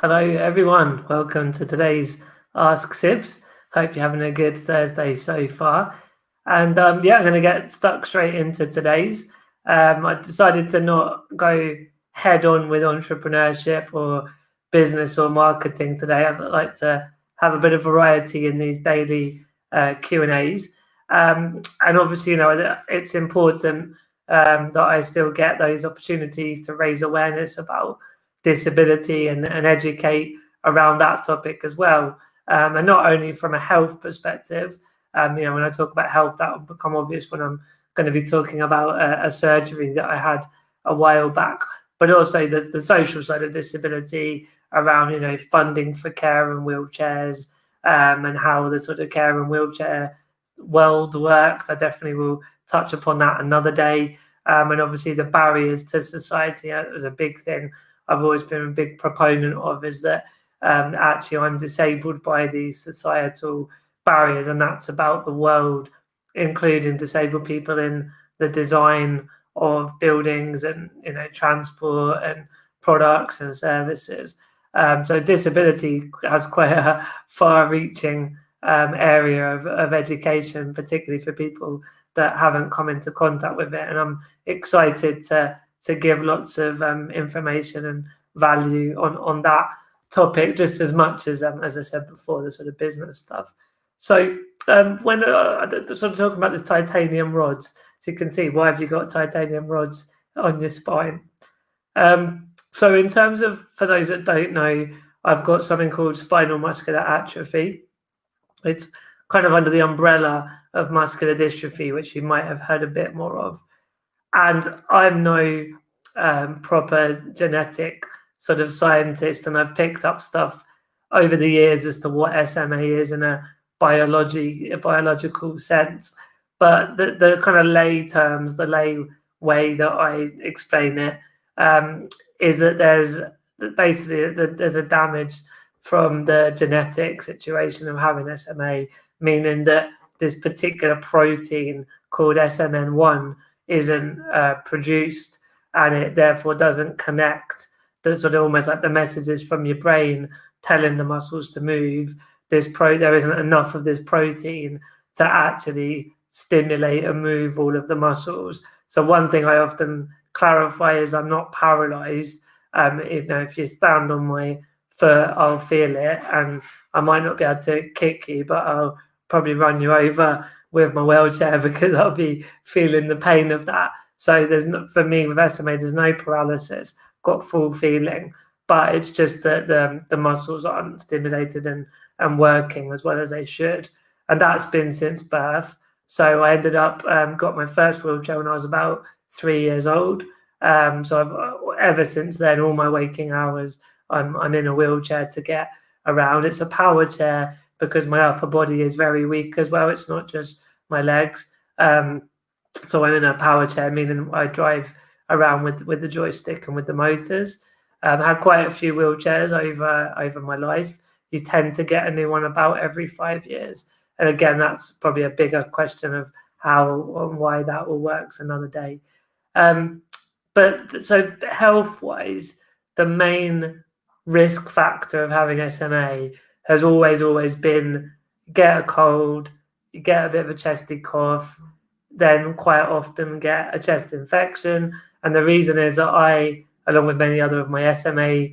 Hello, everyone. Welcome to today's Ask Sibs. Hope you're having a good Thursday so far. And I'm going to get stuck straight into today's. I decided to not go head on with entrepreneurship or business or marketing today. I'd like to have a bit of variety in these daily Q&As. And obviously, it's important that I still get those opportunities to raise awareness about disability and educate around that topic as well. And not only from a health perspective, when I talk about health, that will become obvious when I'm going to be talking about a surgery that I had a while back, but also the social side of disability around, funding for care and wheelchairs, and how the sort of care and wheelchair world works. I definitely will touch upon that another day. And obviously the barriers to society is a big thing I've always been a big proponent of, is that actually I'm disabled by these societal barriers, and that's about the world, including disabled people in the design of buildings and transport and products and services. So disability has quite a far-reaching area of education, particularly for people that haven't come into contact with it. And I'm excited to give lots of information and value on that topic, just as much as I said before, the sort of business stuff. So when sort of talking about this titanium rods, so you can see, why have you got titanium rods on your spine? So in terms of, for those that don't know, I've got something called spinal muscular atrophy. It's kind of under the umbrella of muscular dystrophy, which you might have heard a bit more of. And I'm no proper genetic sort of scientist, and I've picked up stuff over the years as to what SMA is in a biological sense. But the kind of lay terms, the lay way that I explain it, is that there's a damage from the genetic situation of having SMA, meaning that this particular protein called SMN1 isn't produced, and it therefore doesn't connect the sort of, almost like the messages from your brain telling the muscles to move. There isn't enough of this protein to actually stimulate and move all of the muscles. So one thing I often clarify is I'm not paralyzed. If you stand on my foot, I'll feel it, and I might not be able to kick you, but I'll probably run you over with my wheelchair because I'll be feeling the pain of that. So for me with SMA, there's no paralysis, got full feeling, but it's just that the muscles aren't stimulated and working as well as they should. And that's been since birth. So I ended up, got my first wheelchair when I was about 3 years old. So I've ever since then, all my waking hours, I'm in a wheelchair to get around. It's a power chair because my upper body is very weak as well. It's not just my legs. So I'm in a power chair, meaning I drive around with the joystick and with the motors. I had quite a few wheelchairs over my life. You tend to get a new one about every 5 years. And again, that's probably a bigger question of how and why that all works another day. But so health-wise, the main risk factor of having SMA has always been, you get a cold, you get a bit of a chesty cough, then quite often get a chest infection. And the reason is that I, along with many other of my SMA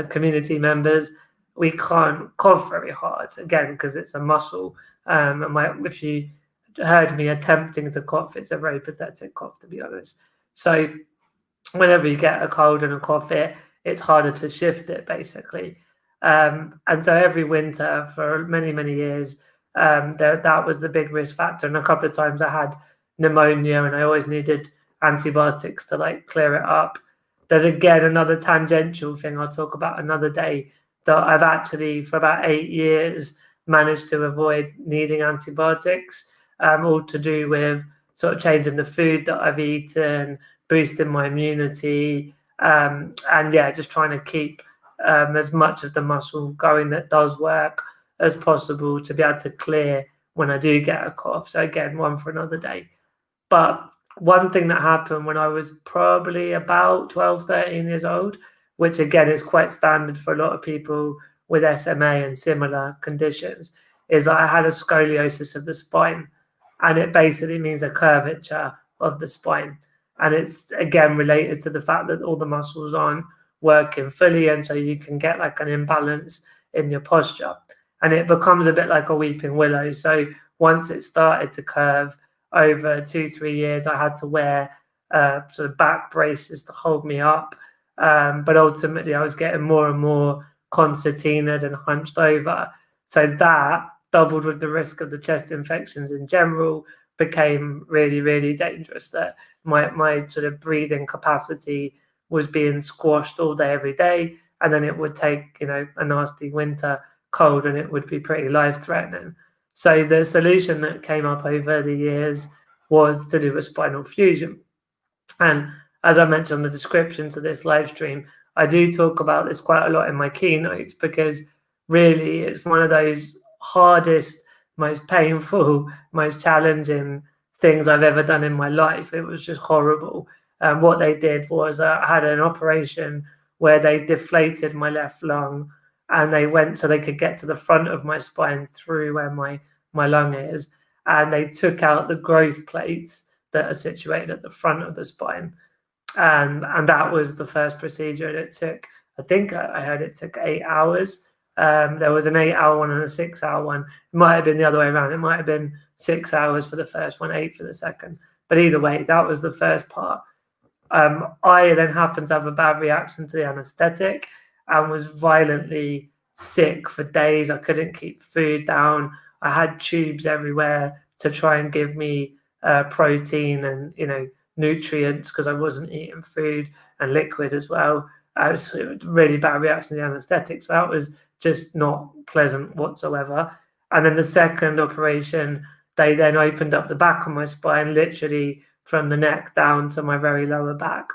community members, we can't cough very hard, again, because it's a muscle. If you heard me attempting to cough, it's a very pathetic cough, to be honest. So whenever you get a cold and a cough, it's harder to shift it, basically. And so every winter for many, many years, that was the big risk factor. And a couple of times I had pneumonia and I always needed antibiotics to clear it up. There's again another tangential thing I'll talk about another day, that I've actually for about 8 years managed to avoid needing antibiotics, all to do with sort of changing the food that I've eaten, boosting my immunity, and just trying to keep as much of the muscle going that does work as possible to be able to clear when I do get a cough. So again, one for another day. But one thing that happened when I was probably about 12, 13 years old which again is quite standard for a lot of people with SMA and similar conditions, is that I had a scoliosis of the spine, and it basically means a curvature of the spine. And it's again related to the fact that all the muscles aren't working fully, and so you can get like an imbalance in your posture, and it becomes a bit like a weeping willow. So once it started to curve over 2-3 years, I had to wear sort of back braces to hold me up, but ultimately I was getting more and more concertinaed and hunched over. So that, doubled with the risk of the chest infections in general, became really, really dangerous. That my sort of breathing capacity was being squashed all day, every day. And then it would take, a nasty winter cold and it would be pretty life-threatening. So the solution that came up over the years was to do a spinal fusion. And as I mentioned in the description to this live stream, I do talk about this quite a lot in my keynotes, because really it's one of those hardest, most painful, most challenging things I've ever done in my life. It was just horrible. What they did was I had an operation where they deflated my left lung, and they went so they could get to the front of my spine through where my lung is, and they took out the growth plates that are situated at the front of the spine. And that was the first procedure. And it took, I think I heard it took 8 hours. There was an 8-hour one and a 6-hour one. It might have been the other way around. It might have been 6 hours for the first one, 8 for the second. But either way, that was the first part. I then happened to have a bad reaction to the anesthetic and was violently sick for days. I couldn't keep food down. I had tubes everywhere to try and give me protein and nutrients, because I wasn't eating food, and liquid as well. It was a really bad reaction to the anesthetic, so that was just not pleasant whatsoever. And then the second operation, they then opened up the back of my spine, literally from the neck down to my very lower back,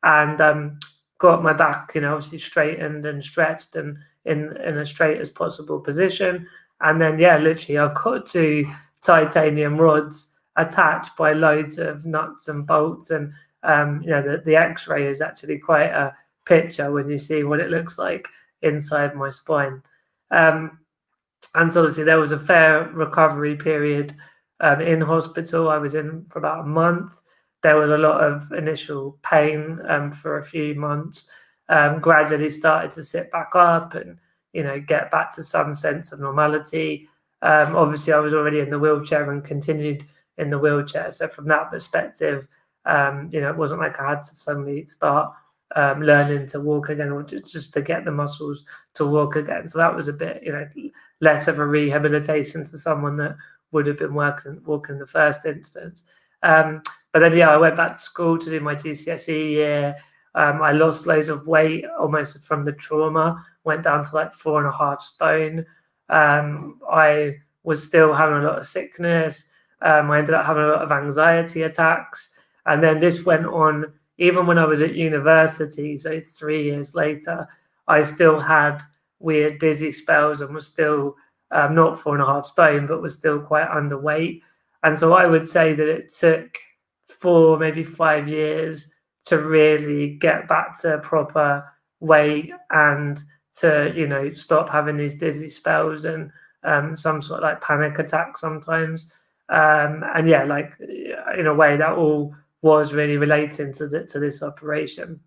and got my back, obviously straightened and stretched and in a straight as possible position. And then, literally I've got 2 titanium rods attached by loads of nuts and bolts, and the x-ray is actually quite a picture when you see what it looks like inside my spine. And so obviously there was a fair recovery period in hospital. I was in for about a month. There was a lot of initial pain for a few months. Gradually started to sit back up and get back to some sense of normality. Obviously I was already in the wheelchair and continued in the wheelchair, so from that perspective, it wasn't like I had to suddenly start learning to walk again, or just to get the muscles to walk again. So that was a bit less of a rehabilitation to someone that would have been walking in the first instance. But then I went back to school to do my GCSE year. I lost loads of weight almost from the trauma, went down to like 4.5 stone. I was still having a lot of sickness. I ended up having a lot of anxiety attacks. And then this went on even when I was at university. So 3 years later, I still had weird dizzy spells and was still not 4.5 stone, but was still quite underweight. And so I would say that it took 4, maybe 5 years to really get back to proper weight and to, stop having these dizzy spells and some sort of like panic attacks sometimes. And in a way that all was really relating to this operation.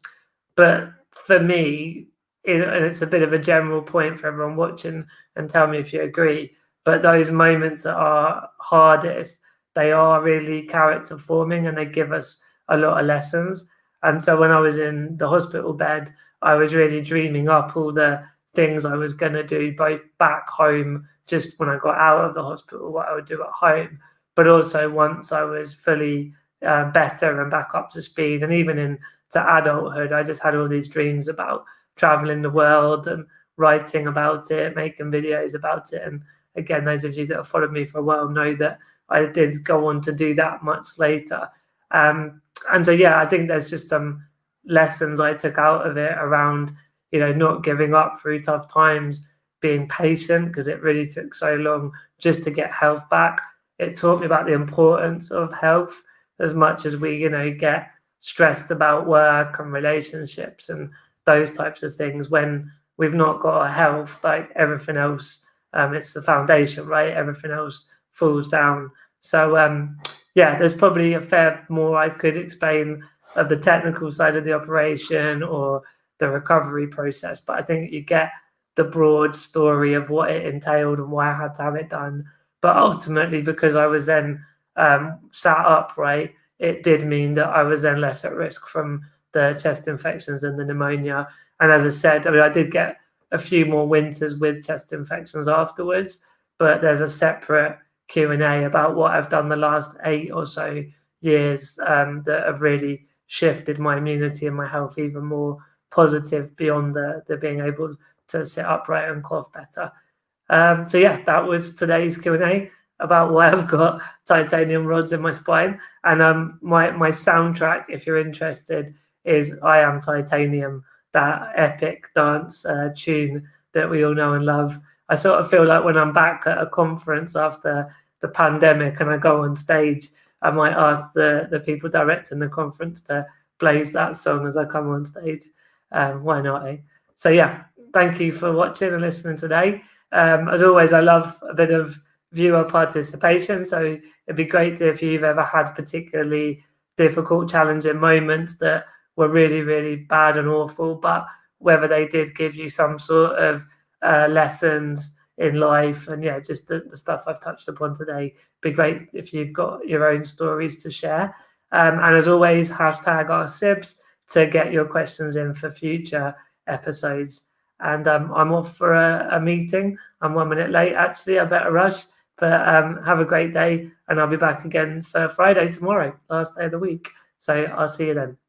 But for me, and it's a bit of a general point for everyone watching, and tell me if you agree, but those moments that are hardest, they are really character forming, and they give us a lot of lessons. And so when I was in the hospital bed, I was really dreaming up all the things I was going to do, both back home, just when I got out of the hospital, what I would do at home, but also once I was fully better and back up to speed. And even into adulthood, I just had all these dreams about traveling the world and writing about it, making videos about it. And again, those of you that have followed me for a while know that I did go on to do that much later. And so, I think there's just some lessons I took out of it around, not giving up through tough times, being patient, because it really took so long just to get health back. It taught me about the importance of health, as much as we, get stressed about work and relationships and those types of things. When we've not got our health, like everything else, it's the foundation, right? Everything else falls down. So yeah, there's probably a fair more I could explain of the technical side of the operation or the recovery process, but I think you get the broad story of what it entailed and why I had to have it done. But ultimately, because I was then sat upright, it did mean that I was then less at risk from the chest infections and the pneumonia. And as I said, I mean, I did get a few more winters with chest infections afterwards, but there's a separate Q&A about what I've done the last 8 or so years that have really shifted my immunity and my health even more positive beyond the being able to sit upright and cough better. So yeah, that was today's Q&A about why I've got titanium rods in my spine. And my soundtrack, if you're interested, is I Am Titanium, that epic dance tune that we all know and love. I sort of feel like when I'm back at a conference after the pandemic and I go on stage, I might ask the people directing the conference to blaze that song as I come on stage. Why not, eh? So yeah, thank you for watching and listening today. As always, I love a bit of viewer participation. So it'd be great if you've ever had particularly difficult, challenging moments that were really, really bad and awful, but whether they did give you some sort of lessons in life and yeah, just the stuff I've touched upon today. Be great if you've got your own stories to share. And as always, hashtag #AskSibs to get your questions in for future episodes. And I'm off for a meeting. I'm 1 minute late, actually. I better rush. But have a great day. And I'll be back again for Friday tomorrow, last day of the week. So I'll see you then.